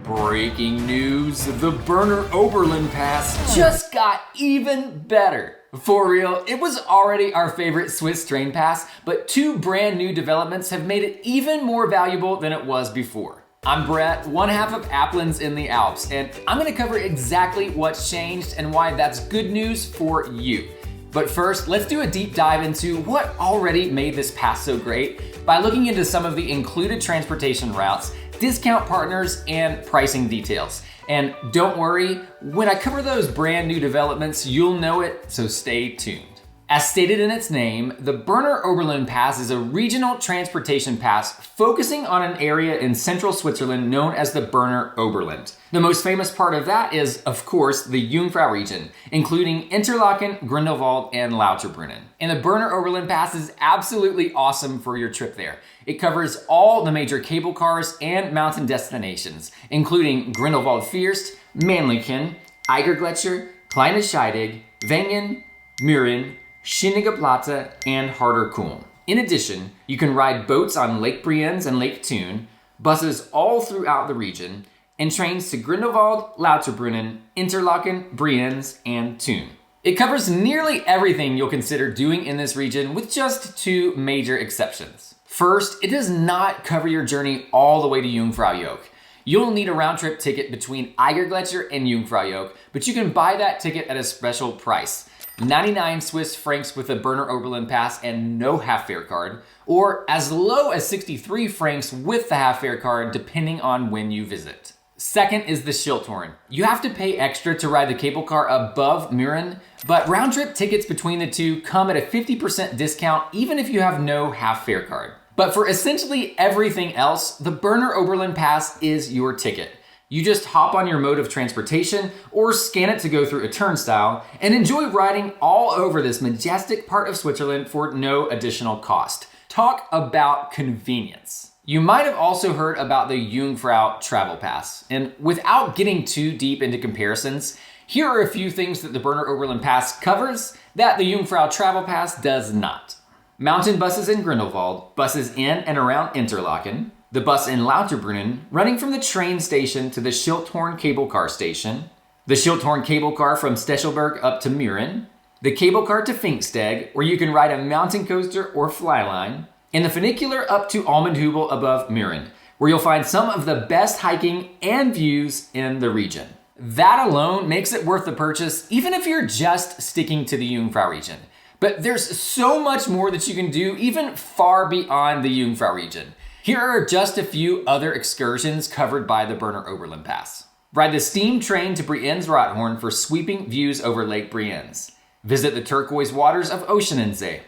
Breaking news, the Berner Oberland Pass just got even better. For real, it was already our favorite Swiss train pass, but two brand new developments have made it even more valuable than it was before. I'm Brett, one half of Applands in the Alps, and I'm gonna cover exactly what's changed and why that's good news for you. But first, let's do a deep dive into what already made this pass so great by looking into some of the included transportation routes, discount partners, and pricing details. And don't worry, when I cover those brand new developments, you'll know it, so stay tuned. As stated in its name, the Berner Oberland Pass is a regional transportation pass focusing on an area in central Switzerland known as the Berner Oberland. The most famous part of that is, of course, the Jungfrau Region, including Interlaken, Grindelwald, and Lauterbrunnen. And the Berner Oberland Pass is absolutely awesome for your trip there. It covers all the major cable cars and mountain destinations, including Grindelwald-Fürst, Mannlichen, Eigergletscher, Kleine Scheidegg, Wengen, Mürren, Schinnige Platte, and Harter Kulm. In addition, you can ride boats on Lake Brienz and Lake Thun, buses all throughout the region, and trains to Grindelwald, Lauterbrunnen, Interlaken, Brienz, and Thun. It covers nearly everything you'll consider doing in this region with just two major exceptions. First, it does not cover your journey all the way to Jungfrau Joch. You'll need a round-trip ticket between Eigergletscher and Jungfrau Joch, but you can buy that ticket at a special price. 99 Swiss francs with a Berner Oberland Pass and no half-fare card, or as low as 63 francs with the half-fare card depending on when you visit. Second is the Schilthorn. You have to pay extra to ride the cable car above Mürren, but round-trip tickets between the two come at a 50% discount even if you have no half-fare card. But for essentially everything else, the Berner Oberland Pass is your ticket. You just hop on your mode of transportation or scan it to go through a turnstile and enjoy riding all over this majestic part of Switzerland for no additional cost. Talk about convenience. You might have also heard about the Jungfrau Travel Pass, and without getting too deep into comparisons, here are a few things that the Berner Oberland Pass covers that the Jungfrau Travel Pass does not. Mountain buses in Grindelwald, buses in and around Interlaken, the bus in Lauterbrunnen running from the train station to the Schilthorn cable car station, the Schilthorn cable car from Stechelberg up to Mürren, the cable car to Pfingstegg, where you can ride a mountain coaster or flyline, and the funicular up to Almendhübel above Mürren, where you'll find some of the best hiking and views in the region. That alone makes it worth the purchase, even if you're just sticking to the Jungfrau region. But there's so much more that you can do, even far beyond the Jungfrau region. Here are just a few other excursions covered by the Berner Oberland Pass. Ride the steam train to Brienz-Rothorn for sweeping views over Lake Brienz. Visit the turquoise waters of Oceanensee.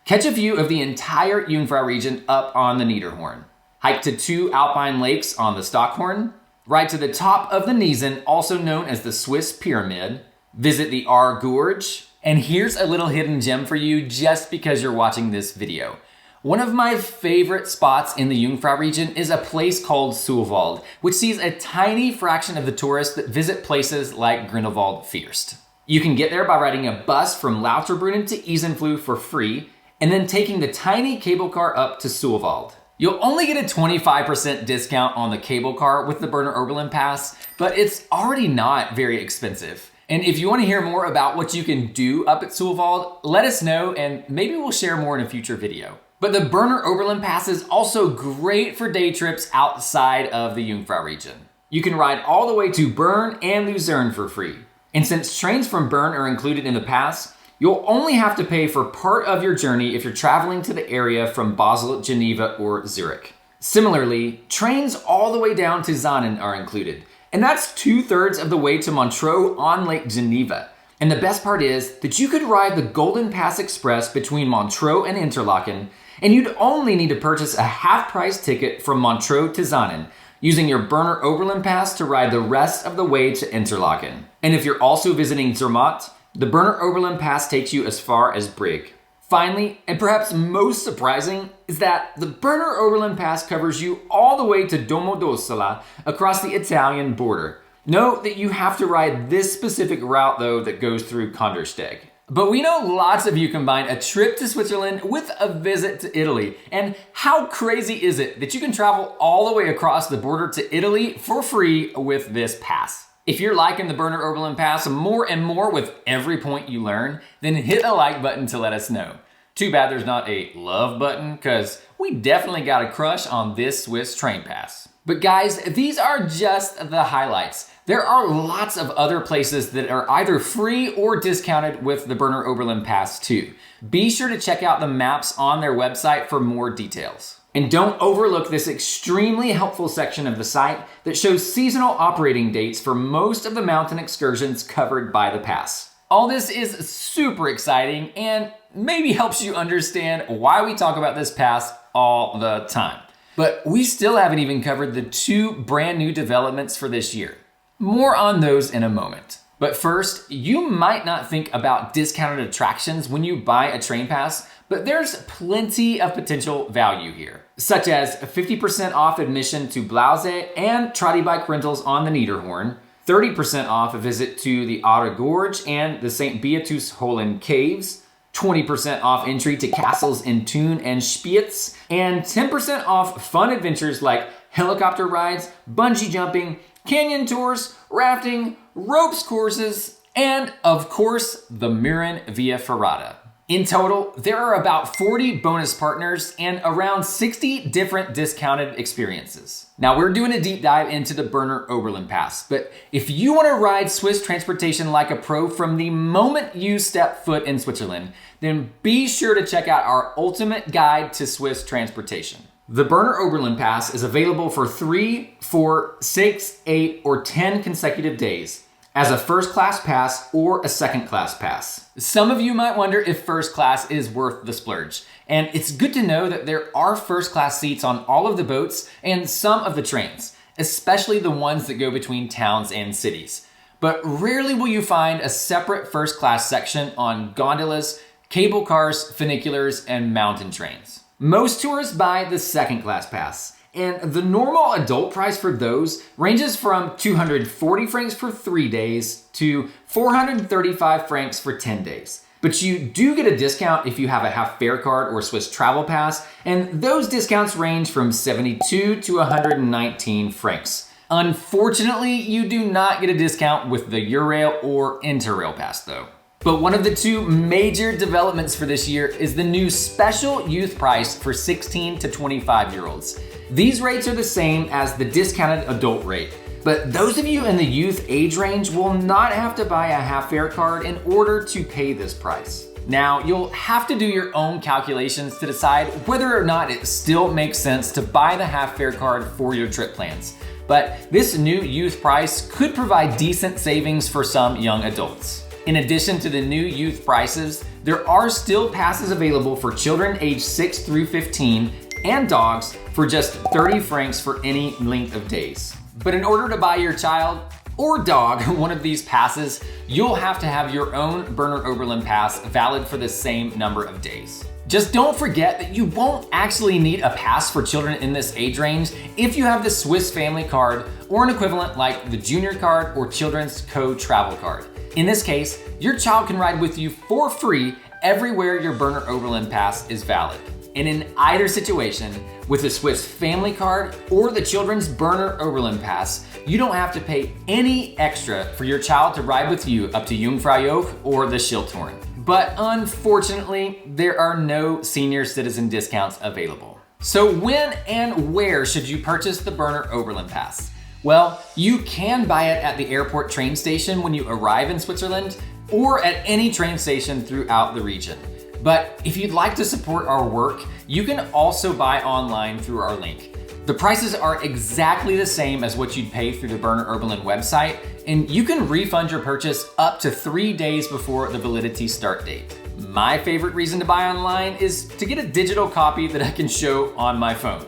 Catch a view of the entire Jungfrau region up on the Niederhorn. Hike to two alpine lakes on the Stockhorn. Ride to the top of the Niesen, also known as the Swiss Pyramid. Visit the Ahr Gorge. And here's a little hidden gem for you just because you're watching this video. One of my favorite spots in the Jungfrau region is a place called Sulwald, which sees a tiny fraction of the tourists that visit places like Grindelwald-Fürst. You can get there by riding a bus from Lauterbrunnen to Isenfluh for free, and then taking the tiny cable car up to Sulwald. You'll only get a 25% discount on the cable car with the Berner Oberland Pass, but it's already not very expensive. And if you want to hear more about what you can do up at Sulwald, let us know and maybe we'll share more in a future video. But the Berner Oberland Pass is also great for day trips outside of the Jungfrau region. You can ride all the way to Bern and Luzern for free. And since trains from Bern are included in the pass, you'll only have to pay for part of your journey if you're traveling to the area from Basel, Geneva, or Zurich. Similarly, trains all the way down to Zanen are included. And that's 2/3 of the way to Montreux on Lake Geneva. And the best part is that you could ride the Golden Pass Express between Montreux and Interlaken, and you'd only need to purchase a half-price ticket from Montreux to Zanen, using your Berner Oberland Pass to ride the rest of the way to Interlaken. And if you're also visiting Zermatt, the Berner Oberland Pass takes you as far as Brig. Finally, and perhaps most surprising, is that the Berner Oberland Pass covers you all the way to Domodossola across the Italian border. Note that you have to ride this specific route though that goes through Kandersteg. But we know lots of you combine a trip to Switzerland with a visit to Italy. And how crazy is it that you can travel all the way across the border to Italy for free with this pass? If you're liking the Berner Oberland Pass more and more with every point you learn, then hit the like button to let us know. Too bad there's not a love button, because we definitely got a crush on this Swiss train pass. But guys, these are just the highlights. There are lots of other places that are either free or discounted with the Berner Oberland Pass too. Be sure to check out the maps on their website for more details. And don't overlook this extremely helpful section of the site that shows seasonal operating dates for most of the mountain excursions covered by the pass. All this is super exciting and maybe helps you understand why we talk about this pass all the time. But we still haven't even covered the 2 brand new developments for this year. More on those in a moment. But first, you might not think about discounted attractions when you buy a train pass, but there's plenty of potential value here, such as 50% off admission to Blause and trotty bike rentals on the Niederhorn, 30% off a visit to the Otter Gorge and the St. Beatus Holen Caves, 20% off entry to castles in Thun and Spiez, and 10% off fun adventures like helicopter rides, bungee jumping, canyon tours, rafting, ropes courses, and of course, the Muren Via Ferrata. In total, there are about 40 bonus partners and around 60 different discounted experiences. Now, we're doing a deep dive into the Berner Oberland Pass, but if you want to ride Swiss transportation like a pro from the moment you step foot in Switzerland, then be sure to check out our ultimate guide to Swiss transportation. The Berner Oberland Pass is available for 3, 4, 6, 8, or 10 consecutive days as a first class pass or a second class pass. Some of you might wonder if first class is worth the splurge. And it's good to know that there are first class seats on all of the boats and some of the trains, especially the ones that go between towns and cities. But rarely will you find a separate first class section on gondolas, cable cars, funiculars, and mountain trains. Most tourists buy the second class pass, and the normal adult price for those ranges from 240 francs for 3 days to 435 francs for 10 days. But you do get a discount if you have a half fare card or Swiss travel pass, and those discounts range from 72 to 119 francs. Unfortunately, you do not get a discount with the Eurail or Interrail pass though. But one of the 2 major developments for this year is the new special youth price for 16 to 25-year-olds. These rates are the same as the discounted adult rate, but those of you in the youth age range will not have to buy a half fare card in order to pay this price. Now, you'll have to do your own calculations to decide whether or not it still makes sense to buy the half fare card for your trip plans. But this new youth price could provide decent savings for some young adults. In addition to the new youth prices, there are still passes available for children aged 6 through 15 and dogs for just 30 francs for any length of days. But in order to buy your child or dog one of these passes, you'll have to have your own Berner Oberland Pass valid for the same number of days. Just don't forget that you won't actually need a pass for children in this age range if you have the Swiss Family Card or an equivalent like the Junior Card or Children's Co-Travel Card. In this case, your child can ride with you for free everywhere your Berner Oberland Pass is valid. And in either situation, with the Swiss Family Card or the Children's Berner Oberland Pass, you don't have to pay any extra for your child to ride with you up to Jungfrau Region or the Schilthorn. But unfortunately, there are no senior citizen discounts available. So when and where should you purchase the Berner Oberland Pass? Well, you can buy it at the airport train station when you arrive in Switzerland or at any train station throughout the region. But if you'd like to support our work, you can also buy online through our link. The prices are exactly the same as what you'd pay through the Berner Oberland website, and you can refund your purchase up to 3 days before the validity start date. My favorite reason to buy online is to get a digital copy that I can show on my phone,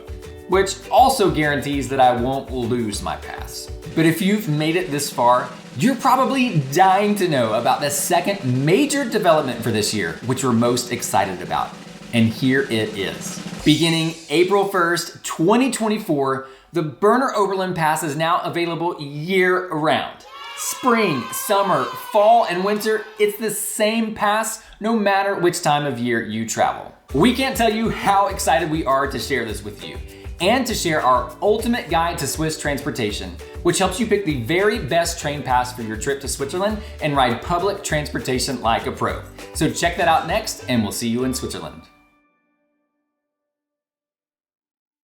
which also guarantees that I won't lose my pass. But if you've made it this far, you're probably dying to know about the second major development for this year, which we're most excited about. And here it is. Beginning April 1st, 2024, the Berner Oberland Pass is now available year-round. Spring, summer, fall, and winter, it's the same pass no matter which time of year you travel. We can't tell you how excited we are to share this with you and to share our ultimate guide to Swiss transportation, which helps you pick the very best train pass for your trip to Switzerland and ride public transportation like a pro. So check that out next, and we'll see you in Switzerland.